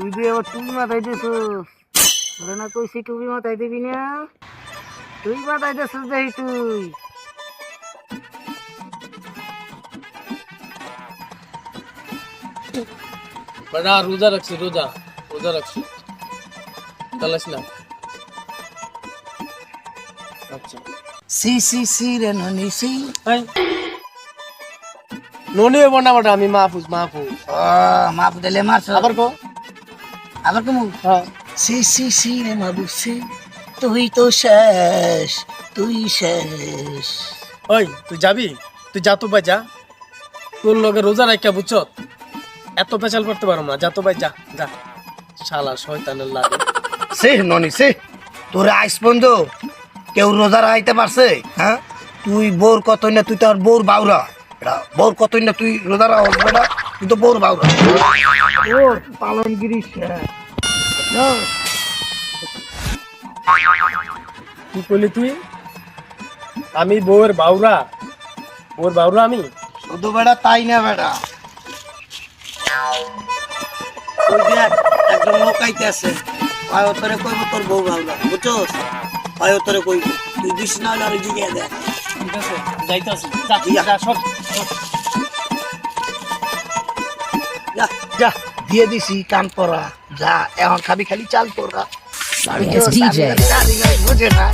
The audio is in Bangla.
তুই দিয়ে আবার তুই মাথায় দিছিস, তোরে না কইছি টুপি মাথায় দিবি না, তুই মাথায় দিছিস দেখি তুই। বেটা রোজা রাখছি, রোজা রোজা রাখছি, চালাস না। আচ্ছা সি সি সি রে ননি সি। এই ননি হইব না বেটা, আমি মাহফুজ মাহফুজ। ও মাপ দিলে মারছ আবার কো। আবার কমু। হ্যাঁ সি সি সি রে মাহবুব সি, তুই তো শেষ, তুই শেষ। ওই তুই যাবি, তুই যা তো ভাই যা, তোর লগে রোজা রাখিয়া বুঝছ, এত পেঁচাল করতে পারো না, যা তো ভাই যা যা, শালা শয়তানের লাগে। সে ননি সে, তোর আইস বন্ধ কেউ রোজা রাখাইতে পারছে? হ্যাঁ, তুই বোর কতই না, তুই তো আর বোর বাউরা, বোর কতই না, তুই রোজা রাখবে না, তুই তো বোর বাউরা। ওর পালনগিরি কি করলি তুই? আমি বউয়ের বাউরা, বউয়ের বাউরা আমি? শুধু বেড়া তাই না বেড়া, ওই দেখ একজন লোকাইতে আছে, হয় তোরে কইব তোর বউ বাউরা, বুঝছস? হয় তোরে কইব, তুই দিস না হলে আরো জিগিয়ে দেখ। ঠিক আছে যাইতাছি, যা যা সব যা যা দিয়ে দিছি কান পরা, যা এখন খাবি খালি চাল পরা। It's DJ. বুঝে না।